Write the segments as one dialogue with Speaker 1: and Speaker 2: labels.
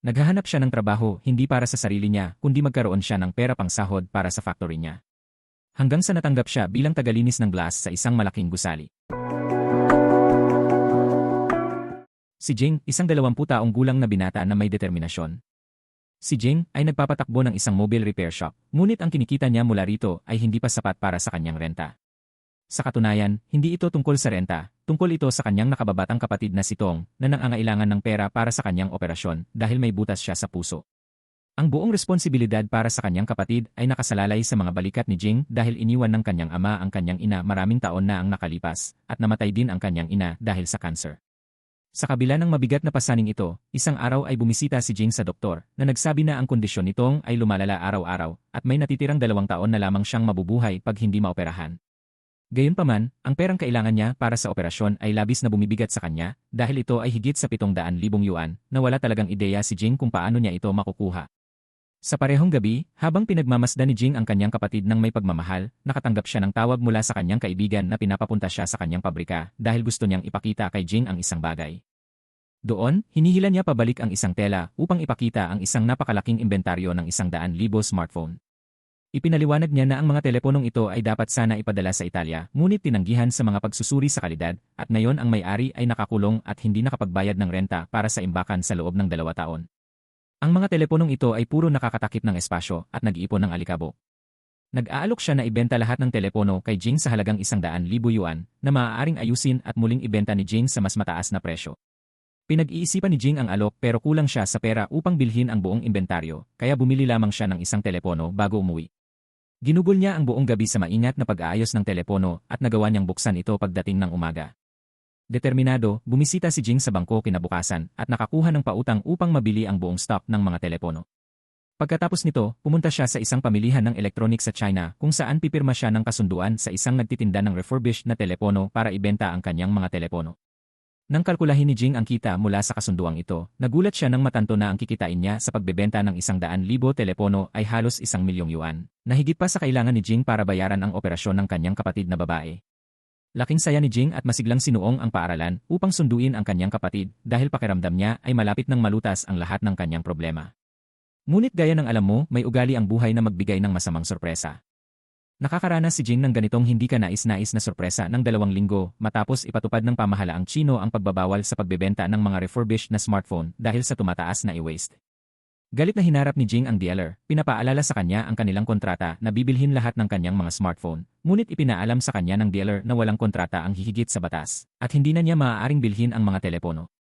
Speaker 1: Naghahanap siya ng trabaho hindi para sa sarili niya kundi magkaroon siya ng pera pangsahod para sa factory niya. Hanggang sa natanggap siya bilang tagalinis ng glass sa isang malaking gusali. Si Jing, isang 20 taong gulang na binata na may determinasyon. Si Jing ay nagpapatakbo ng isang mobile repair shop, ngunit ang kinikita niya mula rito ay hindi pa sapat para sa kanyang renta. Sa katunayan, hindi ito tungkol sa renta, tungkol ito sa kanyang nakababatang kapatid na si Tong na nangangailangan ng pera para sa kanyang operasyon dahil may butas siya sa puso. Ang buong responsibilidad para sa kanyang kapatid ay nakasalalay sa mga balikat ni Jing dahil iniwan ng kanyang ama ang kanyang ina maraming taon na ang nakalipas at namatay din ang kanyang ina dahil sa cancer. Sa kabila ng mabigat na pasaning ito, isang araw ay bumisita si Jing sa doktor na nagsabi na ang kondisyon nitong ay lumalala araw-araw at may natitirang 2 taon na lamang siyang mabubuhay pag hindi maoperahan. Gayunpaman, ang perang kailangan niya para sa operasyon ay labis na bumibigat sa kanya dahil ito ay higit sa 700,000 yuan na wala talagang ideya si Jing kung paano niya ito makukuha. Sa parehong gabi, habang pinagmamasdan ni Jing ang kanyang kapatid ng may pagmamahal, nakatanggap siya ng tawag mula sa kanyang kaibigan na pinapapunta siya sa kanyang pabrika dahil gusto niyang ipakita kay Jing ang isang bagay. Doon, hinihila niya pabalik ang isang tela upang ipakita ang isang napakalaking inventaryo ng 100,000 smartphone. Ipinaliwanag niya na ang mga teleponong ito ay dapat sana ipadala sa Italia, ngunit tinanggihan sa mga pagsusuri sa kalidad, at ngayon ang may-ari ay nakakulong at hindi nakapagbayad ng renta para sa imbakan sa loob ng 2 taon. Ang mga teleponong ito ay puro nakakatakip ng espasyo at nag-iipon ng alikabok. Nag-aalok siya na ibenta lahat ng telepono kay Jing sa halagang 100,000 yuan na maaaring ayusin at muling ibenta ni Jing sa mas mataas na presyo. Pinag-iisipan ni Jing ang alok pero kulang siya sa pera upang bilhin ang buong inventaryo, kaya bumili lamang siya ng isang telepono bago umuwi. Ginugol niya ang buong gabi sa maingat na pag-aayos ng telepono at nagawa niyang buksan ito pagdating ng umaga. Determinado, bumisita si Jing sa bangko kinabukasan at nakakuha ng pautang upang mabili ang buong stock ng mga telepono. Pagkatapos nito, pumunta siya sa isang pamilihan ng electronics sa China kung saan pipirma siya ng kasunduan sa isang nagtitinda ng refurbished na telepono para ibenta ang kanyang mga telepono. Nang kalkulahin ni Jing ang kita mula sa kasunduang ito, nagulat siya nang matanto na ang kikitain niya sa pagbebenta ng 100,000 telepono ay halos 1,000,000 yuan, na higit pa sa kailangan ni Jing para bayaran ang operasyon ng kanyang kapatid na babae. Laking saya ni Jing at masiglang sinuong ang paaralan upang sunduin ang kanyang kapatid dahil pakiramdam niya ay malapit nang malutas ang lahat ng kanyang problema. Ngunit gaya ng alam mo, may ugali ang buhay na magbigay ng masamang sorpresa. Nakakaranas si Jing ng ganitong hindi ka nais-nais na sorpresa ng 2 linggo matapos ipatupad ng pamahalaang Tsino ang pagbabawal sa pagbebenta ng mga refurbished na smartphone dahil sa tumataas na e-waste. Galit na hinarap ni Jing ang dealer, pinapaalala sa kanya ang kanilang kontrata na bibilhin lahat ng kanyang mga smartphone, ngunit ipinaalam sa kanya ng dealer na walang kontrata ang hihigit sa batas, at hindi na niya maaaring bilhin ang mga telepono.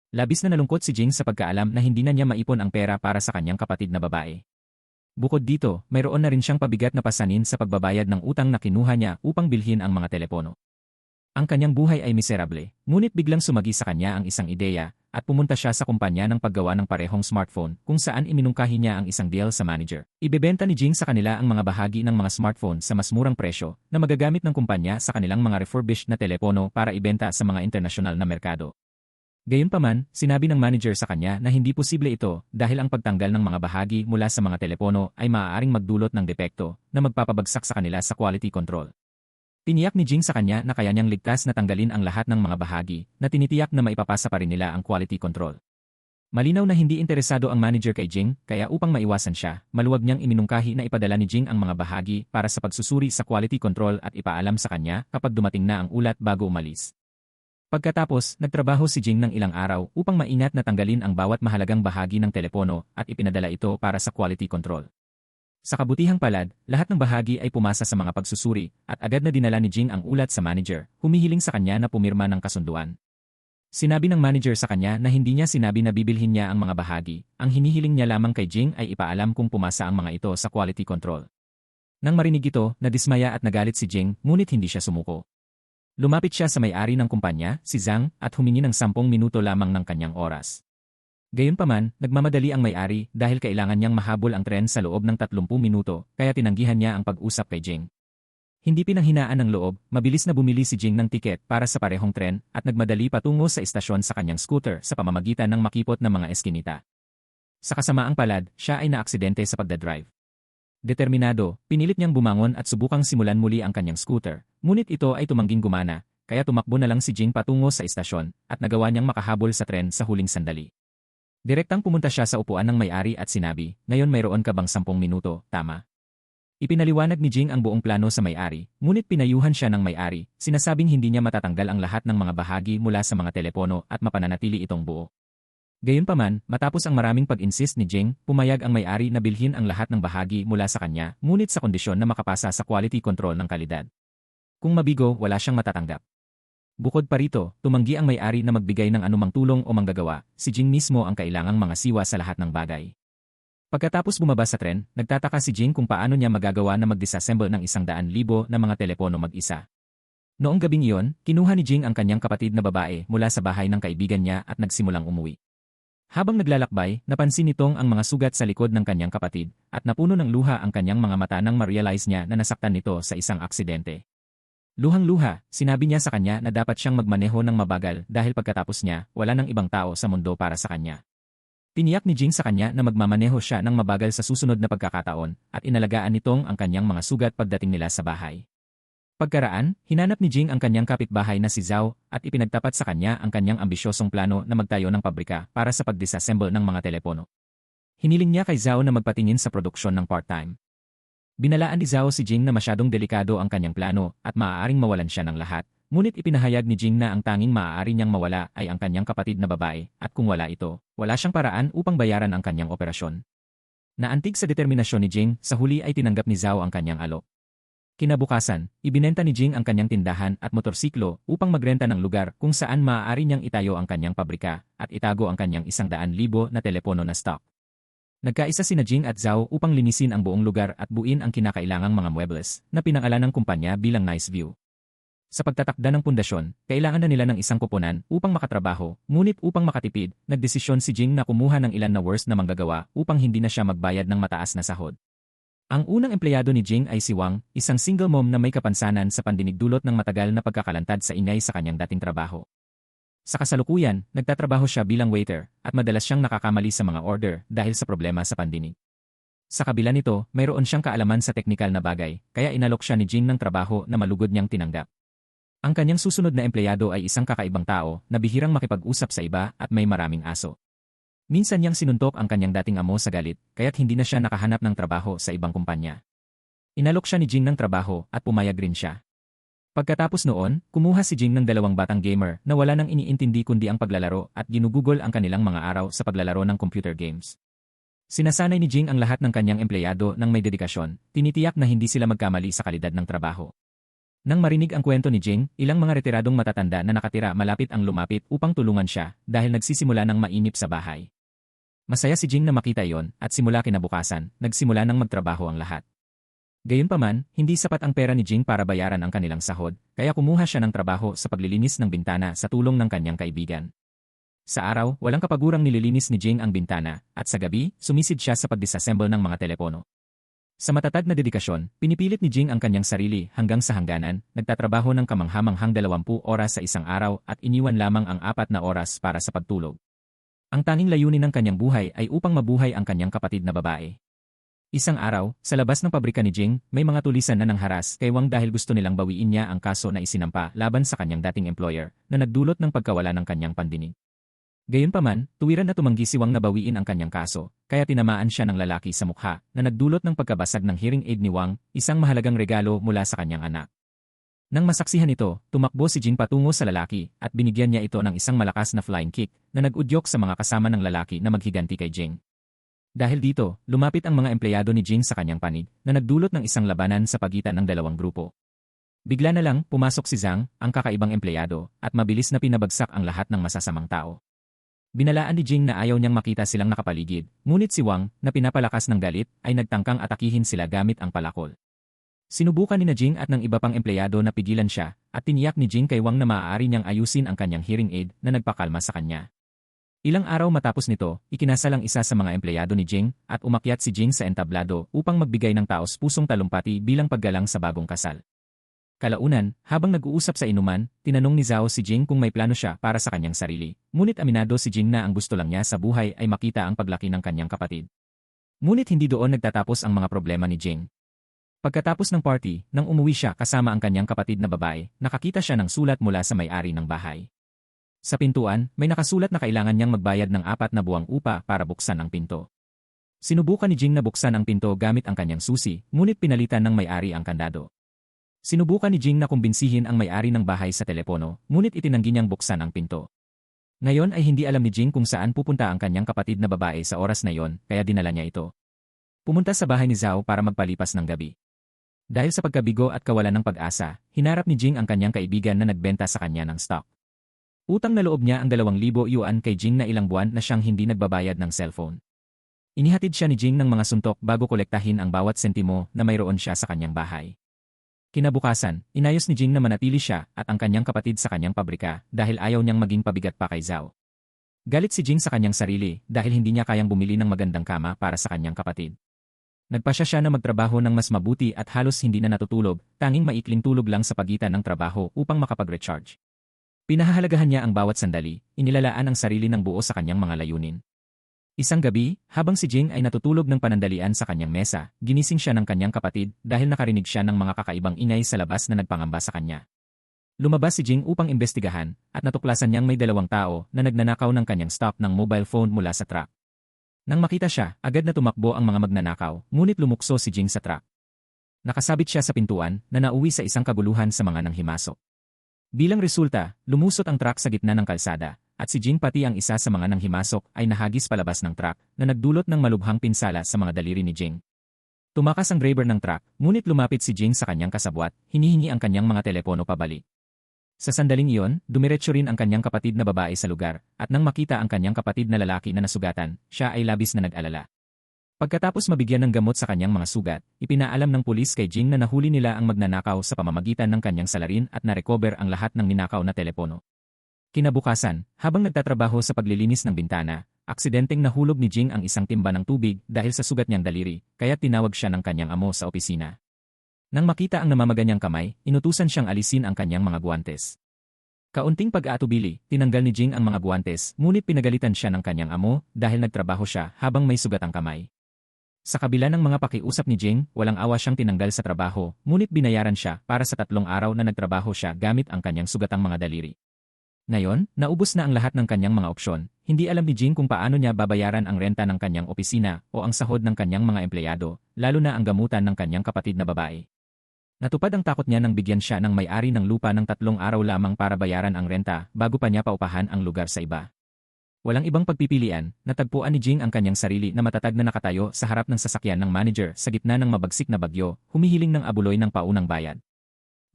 Speaker 1: Labis na nalungkot si Jing sa pagkaalam na hindi na niya maipon ang pera para sa kanyang kapatid na babae. Bukod dito, mayroon na rin siyang pabigat na pasanin sa pagbabayad ng utang na kinuha niya upang bilhin ang mga telepono. Ang kanyang buhay ay miserable, ngunit biglang sumagi sa kanya ang isang ideya, at pumunta siya sa kumpanya ng paggawa ng parehong smartphone kung saan iminungkahi niya ang isang deal sa manager. Ibebenta ni Jing sa kanila ang mga bahagi ng mga smartphone sa mas murang presyo na magagamit ng kumpanya sa kanilang mga refurbished na telepono para ibenta sa mga internasyonal na merkado. Gayunpaman, sinabi ng manager sa kanya na hindi posible ito dahil ang pagtanggal ng mga bahagi mula sa mga telepono ay maaaring magdulot ng depekto na magpapabagsak sa kanila sa quality control. Tiniyak ni Jing sa kanya na kaya niyang ligtas na tanggalin ang lahat ng mga bahagi na tinitiyak na maipapasa pa rin nila ang quality control. Malinaw na hindi interesado ang manager kay Jing, kaya upang maiwasan siya, maluwag niyang iminungkahi na ipadala ni Jing ang mga bahagi para sa pagsusuri sa quality control at ipaalam sa kanya kapag dumating na ang ulat bago umalis. Pagkatapos, nagtrabaho si Jing ng ilang araw upang maingat na tanggalin ang bawat mahalagang bahagi ng telepono at ipinadala ito para sa quality control. Sa kabutihang palad, lahat ng bahagi ay pumasa sa mga pagsusuri at agad na dinala ni Jing ang ulat sa manager, humihiling sa kanya na pumirma ng kasunduan. Sinabi ng manager sa kanya na hindi niya sinabi na bibilhin niya ang mga bahagi, ang hinihiling niya lamang kay Jing ay ipaalam kung pumasa ang mga ito sa quality control. Nang marinig ito, nadismaya at nagalit si Jing, ngunit hindi siya sumuko. Lumapit siya sa may-ari ng kumpanya, si Zhang, at humingi ng 10 minuto lamang ng kanyang oras. Gayunpaman, nagmamadali ang may-ari dahil kailangan niyang mahabol ang tren sa loob ng 30 minuto, kaya tinanggihan niya ang pag-usap kay Jing. Hindi pinanghinaan ng loob, mabilis na bumili si Jing ng tiket para sa parehong tren at nagmadali patungo sa istasyon sa kanyang scooter sa pamamagitan ng makipot na mga eskinita. Sa kasamaang palad, siya ay naaksidente sa pagdadrive. Determinado, pinilit niyang bumangon at subukang simulan muli ang kanyang scooter, ngunit ito ay tumangging gumana, kaya tumakbo na lang si Jing patungo sa istasyon at nagawa niyang makahabol sa tren sa huling sandali. Direktang pumunta siya sa upuan ng may-ari at sinabi, "Ngayon mayroon ka bang 10 minuto, tama?" Ipinaliwanag ni Jing ang buong plano sa may-ari, ngunit pinayuhan siya ng may-ari, sinasabing hindi niya matatanggal ang lahat ng mga bahagi mula sa mga telepono at mapananatili itong buo. Gayunpaman, matapos ang maraming pag-insist ni Jing, pumayag ang may-ari na bilhin ang lahat ng bahagi mula sa kanya, ngunit sa kondisyon na makapasa sa quality control ng kalidad. Kung mabigo, wala siyang matatanggap. Bukod pa rito, tumanggi ang may-ari na magbigay ng anumang tulong o manggagawa, si Jing mismo ang kailangang mga siwa sa lahat ng bagay. Pagkatapos bumaba sa tren, nagtataka si Jing kung paano niya magagawa na mag-disassemble ng 100,000 na mga telepono mag-isa. Noong gabing iyon, kinuha ni Jing ang kanyang kapatid na babae mula sa bahay ng kaibigan niya at nagsimulang umuwi. Habang naglalakbay, napansin nitong ang mga sugat sa likod ng kanyang kapatid at napuno ng luha ang kanyang mga mata nang ma-realize niya na nasaktan nito sa isang aksidente. Luhang-luha, sinabi niya sa kanya na dapat siyang magmaneho ng mabagal dahil pagkatapos niya, wala nang ibang tao sa mundo para sa kanya. Tiniyak ni Jing sa kanya na magmamaneho siya ng mabagal sa susunod na pagkakataon at inalagaan nitong ang kanyang mga sugat pagdating nila sa bahay. Pagkaraan, hinanap ni Jing ang kanyang kapitbahay na si Zhao at ipinagtapat sa kanya ang kanyang ambisyosong plano na magtayo ng pabrika para sa pag-disassemble ng mga telepono. Hiniling niya kay Zhao na magpatingin sa produksyon ng part-time. Binalaan ni Zhao si Jing na masyadong delikado ang kanyang plano at maaaring mawalan siya ng lahat, ngunit ipinahayag ni Jing na ang tanging maaari niyang mawala ay ang kanyang kapatid na babae at kung wala ito, wala siyang paraan upang bayaran ang kanyang operasyon. Naantig sa determinasyon ni Jing, sa huli ay tinanggap ni Zhao ang kanyang alok. Kinabukasan, ibinenta ni Jing ang kanyang tindahan at motorsiklo upang magrenta ng lugar kung saan maaari niyang itayo ang kanyang pabrika at itago ang kanyang 100,000 na telepono na stock. Nagkaisa sina Jing at Zhao upang linisin ang buong lugar at buuin ang kinakailangang mga muebles na pinangalan ng kumpanya bilang Nice View. Sa pagtatakda ng pundasyon, kailangan na nila ng isang koponan upang makatrabaho, ngunit upang makatipid, nagdesisyon si Jing na kumuha ng ilan na worst na manggagawa upang hindi na siya magbayad ng mataas na sahod. Ang unang empleyado ni Jing ay si Wang, isang single mom na may kapansanan sa pandinig dulot ng matagal na pagkakalantad sa ingay sa kanyang dating trabaho. Sa kasalukuyan, nagtatrabaho siya bilang waiter at madalas siyang nakakamali sa mga order dahil sa problema sa pandinig. Sa kabila nito, mayroon siyang kaalaman sa teknikal na bagay, kaya inalok siya ni Jing ng trabaho na malugod niyang tinanggap. Ang kanyang susunod na empleyado ay isang kakaibang tao na bihirang makipag-usap sa iba at may maraming aso. Minsan niyang sinuntok ang kanyang dating amo sa galit, kaya't hindi na siya nakahanap ng trabaho sa ibang kumpanya. Inalok siya ni Jing ng trabaho at pumayag rin siya. Pagkatapos noon, kumuha si Jing ng 2 batang gamer na wala nang iniintindi kundi ang paglalaro at ginugugol ang kanilang mga araw sa paglalaro ng computer games. Sinasanay ni Jing ang lahat ng kanyang empleyado ng may dedikasyon, tinitiyak na hindi sila magkamali sa kalidad ng trabaho. Nang marinig ang kwento ni Jing, ilang mga retiradong matatanda na nakatira malapit ang lumapit upang tulungan siya dahil nagsisimula ng mainip sa bahay. Masaya si Jing na makita iyon at simula kinabukasan, nagsimula ng magtrabaho ang lahat. Gayunpaman, hindi sapat ang pera ni Jing para bayaran ang kanilang sahod, kaya kumuha siya ng trabaho sa paglilinis ng bintana sa tulong ng kanyang kaibigan. Sa araw, walang kapagurang nililinis ni Jing ang bintana, at sa gabi, sumisid siya sa pag-disassemble ng mga telepono. Sa matatag na dedikasyon, pinipilit ni Jing ang kanyang sarili hanggang sa hangganan, nagtatrabaho ng kamanghamanghang 20 oras sa isang araw at iniwan lamang ang 4 na oras para sa pagtulog. Ang tanging layunin ng kanyang buhay ay upang mabuhay ang kanyang kapatid na babae. Isang araw, sa labas ng pabrika ni Jing, may mga tulisan na nangharas kay Wang dahil gusto nilang bawiin niya ang kaso na isinampa laban sa kanyang dating employer na nagdulot ng pagkawala ng kanyang pandinig. Gayunpaman, tuwiran na tumanggi si Wang na bawiin ang kanyang kaso, kaya tinamaan siya ng lalaki sa mukha na nagdulot ng pagkabasag ng hearing aid ni Wang, isang mahalagang regalo mula sa kanyang anak. Nang masaksihan ito, tumakbo si Jing patungo sa lalaki at binigyan niya ito ng isang malakas na flying kick na nag-udyok sa mga kasama ng lalaki na maghiganti kay Jing. Dahil dito, lumapit ang mga empleyado ni Jing sa kanyang panig na nagdulot ng isang labanan sa pagitan ng dalawang grupo. Bigla na lang, pumasok si Zhang, ang kakaibang empleyado, at mabilis na pinabagsak ang lahat ng masasamang tao. Binalaan ni Jing na ayaw niyang makita silang nakapaligid, ngunit si Wang, na pinapalakas ng galit, ay nagtangkang atakihin sila gamit ang palakol. Sinubukan ni Jing at ng iba pang empleyado na pigilan siya, at tiniyak ni Jing kay Wang na maaari niyang ayusin ang kanyang hearing aid na nagpakalma sa kanya. Ilang araw matapos nito, ikinasal ang isa sa mga empleyado ni Jing, at umakyat si Jing sa entablado upang magbigay ng taos-pusong talumpati bilang paggalang sa bagong kasal. Kalaunan, habang nag-uusap sa inuman, tinanong ni Zhao si Jing kung may plano siya para sa kanyang sarili. Ngunit aminado si Jing na ang gusto lang niya sa buhay ay makita ang paglaki ng kanyang kapatid. Ngunit hindi doon nagtatapos ang mga problema ni Jing. Pagkatapos ng party, nang umuwi siya kasama ang kanyang kapatid na babae, nakakita siya ng sulat mula sa may-ari ng bahay. Sa pintuan, may nakasulat na kailangan niyang magbayad ng 4 na buwang upa para buksan ang pinto. Sinubukan ni Jing na buksan ang pinto gamit ang kanyang susi, ngunit pinalitan ng may-ari ang kandado. Sinubukan ni Jing na kumbinsihin ang may-ari ng bahay sa telepono, ngunit itinanggi niyang buksan ang pinto. Ngayon ay hindi alam ni Jing kung saan pupunta ang kanyang kapatid na babae sa oras na iyon, kaya dinala niya ito. Pumunta sa bahay ni Zhao para magpalipas ng gabi. Dahil sa pagkabigo at kawalan ng pag-asa, hinarap ni Jing ang kanyang kaibigan na nagbenta sa kanya ng stock. Utang na loob niya ang 2,000 yuan kay Jing na ilang buwan na siyang hindi nagbabayad ng cellphone. Inihatid siya ni Jing ng mga suntok bago kolektahin ang bawat sentimo na mayroon siya sa kanyang bahay. Kinabukasan, inayos ni Jing na manatili siya at ang kanyang kapatid sa kanyang pabrika dahil ayaw niyang maging pabigat pa kay Zhao. Galit si Jing sa kanyang sarili dahil hindi niya kayang bumili ng magandang kama para sa kanyang kapatid. Nagpasya siya na magtrabaho ng mas mabuti at halos hindi na natutulog, tanging maikling tulog lang sa pagitan ng trabaho upang makapag-recharge. Pinahahalagahan niya ang bawat sandali, inilalaan ang sarili ng buo sa kanyang mga layunin. Isang gabi, habang si Jing ay natutulog ng panandalian sa kanyang mesa, ginising siya ng kanyang kapatid dahil nakarinig siya ng mga kakaibang ingay sa labas na nagpangamba sa kanya. Lumabas si Jing upang imbestigahan at natuklasan niyang may 2 tao na nagnanakaw ng kanyang stock ng mobile phone mula sa truck. Nang makita siya, agad na tumakbo ang mga magnanakaw, ngunit lumukso si Jing sa truck. Nakasabit siya sa pintuan na nauwi sa isang kaguluhan sa mga nanghimasok. Bilang resulta, lumusot ang truck sa gitna ng kalsada, at si Jing pati ang isa sa mga nanghimasok ay nahagis palabas ng truck na nagdulot ng malubhang pinsala sa mga daliri ni Jing. Tumakas ang driver ng truck, ngunit lumapit si Jing sa kanyang kasabwat, hinihingi ang kanyang mga telepono pabalik. Sa sandaling iyon, dumiretso rin ang kanyang kapatid na babae sa lugar, at nang makita ang kanyang kapatid na lalaki na nasugatan, siya ay labis na nag-alala. Pagkatapos mabigyan ng gamot sa kanyang mga sugat, ipinaalam ng pulis kay Jing na nahuli nila ang magnanakaw sa pamamagitan ng kanyang salarin at na-recover ang lahat ng ninakaw na telepono. Kinabukasan, habang nagtatrabaho sa paglilinis ng bintana, aksidenteng nahulog ni Jing ang isang timba ng tubig dahil sa sugat niyang daliri, kaya tinawag siya ng kanyang amo sa opisina. Nang makita ang namamaga niyang kamay, inutusan siyang alisin ang kanyang mga guwantes. Kaunting pag-aatubili, tinanggal ni Jing ang mga guwantes, ngunit pinagalitan siya ng kanyang amo dahil nagtrabaho siya habang may sugat ang kamay. Sa kabila ng mga pakiusap ni Jing, walang awa siyang tinanggal sa trabaho, ngunit binayaran siya para sa 3 araw na nagtrabaho siya gamit ang kanyang sugatang mga daliri. Ngayon, naubos na ang lahat ng kanyang mga opsyon, hindi alam ni Jing kung paano niya babayaran ang renta ng kanyang opisina o ang sahod ng kanyang mga empleyado, lalo na ang gamutan ng kanyang kapatid na babae. Natupad ang takot niya nang bigyan siya ng may-ari ng lupa ng 3 araw lamang para bayaran ang renta bago pa niya paupahan ang lugar sa iba. Walang ibang pagpipilian, natagpuan ni Jing ang kanyang sarili na matatag na nakatayo sa harap ng sasakyan ng manager sa gitna ng mabagsik na bagyo, humihiling ng abuloy ng paunang bayad.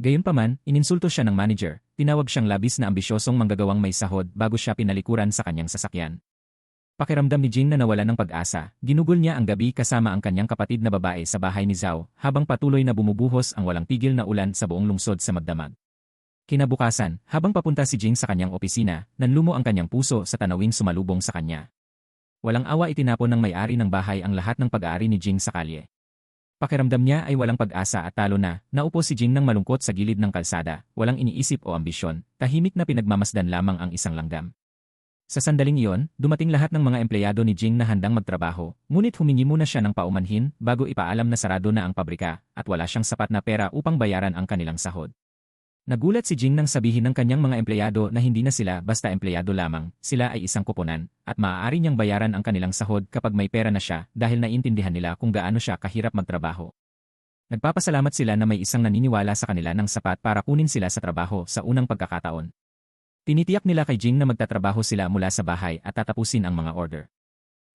Speaker 1: Gayunpaman, ininsulto siya ng manager, tinawag siyang labis na ambisyosong manggagawang may sahod bago siya pinalikuran sa kanyang sasakyan. Pakiramdam ni Jing na nawalan ng pag-asa, ginugol niya ang gabi kasama ang kanyang kapatid na babae sa bahay ni Zhao habang patuloy na bumubuhos ang walang tigil na ulan sa buong lungsod sa magdamag. Kinabukasan, habang papunta si Jing sa kanyang opisina, nanlumo ang kanyang puso sa tanawing sumalubong sa kanya. Walang awa itinapon ng may-ari ng bahay ang lahat ng pag-aari ni Jing sa kalye. Pakiramdam niya ay walang pag-asa at talo na, naupo si Jing ng malungkot sa gilid ng kalsada, walang iniisip o ambisyon, tahimik na pinagmamasdan lamang ang isang langgam. Sa sandaling iyon, dumating lahat ng mga empleyado ni Jing na handang magtrabaho, ngunit humingi muna siya ng paumanhin bago ipaalam na sarado na ang pabrika at wala siyang sapat na pera upang bayaran ang kanilang sahod. Nagulat si Jing nang sabihin ng kanyang mga empleyado na hindi na sila basta empleyado lamang, sila ay isang koponan, at maaari niyang bayaran ang kanilang sahod kapag may pera na siya dahil naiintindihan nila kung gaano siya kahirap magtrabaho. Nagpapasalamat sila na may isang naniniwala sa kanila ng sapat para kunin sila sa trabaho sa unang pagkakataon. Tinitiyak nila kay Jing na magtatrabaho sila mula sa bahay at tatapusin ang mga order.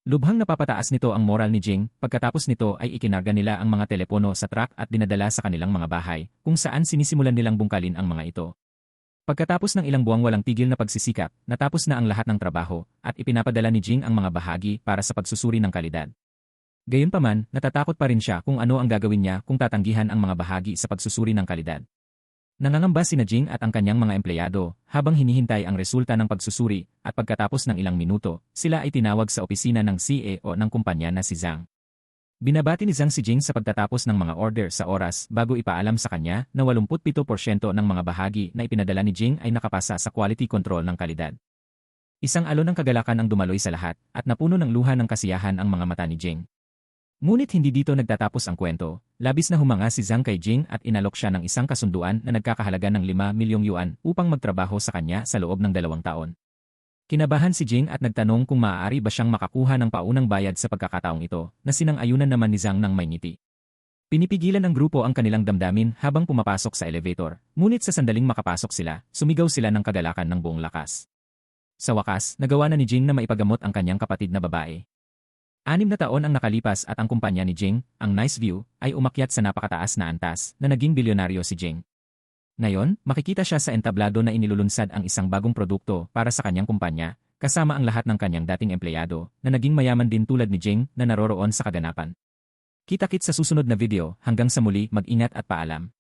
Speaker 1: Lubhang napapataas nito ang moral ni Jing, pagkatapos nito ay ikinarga nila ang mga telepono sa truck at dinadala sa kanilang mga bahay, kung saan sinisimulan nilang bungkalin ang mga ito. Pagkatapos ng ilang buwang walang tigil na pagsisikap, natapos na ang lahat ng trabaho, at ipinapadala ni Jing ang mga bahagi para sa pagsusuri ng kalidad. Gayunpaman, natatakot pa rin siya kung ano ang gagawin niya kung tatanggihan ang mga bahagi sa pagsusuri ng kalidad. Nangangamba sina Jing at ang kanyang mga empleyado habang hinihintay ang resulta ng pagsusuri at pagkatapos ng ilang minuto, sila ay tinawag sa opisina ng CEO ng kumpanya na si Zhang. Binabati ni Zhang si Jing sa pagtatapos ng mga order sa oras bago ipaalam sa kanya na 87% ng mga bahagi na ipinadala ni Jing ay nakapasa sa quality control ng kalidad. Isang alon ng kagalakan ang dumaloy sa lahat at napuno ng luha ng kasiyahan ang mga mata ni Jing. Ngunit hindi dito nagtatapos ang kwento, labis na humanga si Zhang kay Jing at inalok siya ng isang kasunduan na nagkakahalaga ng 5 milyong yuan upang magtrabaho sa kanya sa loob ng 2 taon. Kinabahan si Jing at nagtanong kung maaari ba siyang makakuha ng paunang bayad sa pagkakataong ito, na sinang-ayunan naman ni Zhang ng may ngiti. Pinipigilan ng grupo ang kanilang damdamin habang pumapasok sa elevator, ngunit sa sandaling makapasok sila, sumigaw sila ng kagalakan ng buong lakas. Sa wakas, nagawa na ni Jing na maipagamot ang kanyang kapatid na babae. 6 na taon ang nakalipas at ang kumpanya ni Jing, ang Nice View, ay umakyat sa napakataas na antas na naging bilyonaryo si Jing. Ngayon, makikita siya sa entablado na inilulunsad ang isang bagong produkto para sa kanyang kumpanya, kasama ang lahat ng kanyang dating empleyado na naging mayaman din tulad ni Jing na naroroon sa kaganapan. Kita-kits sa susunod na video, hanggang sa muli, mag-ingat at paalam.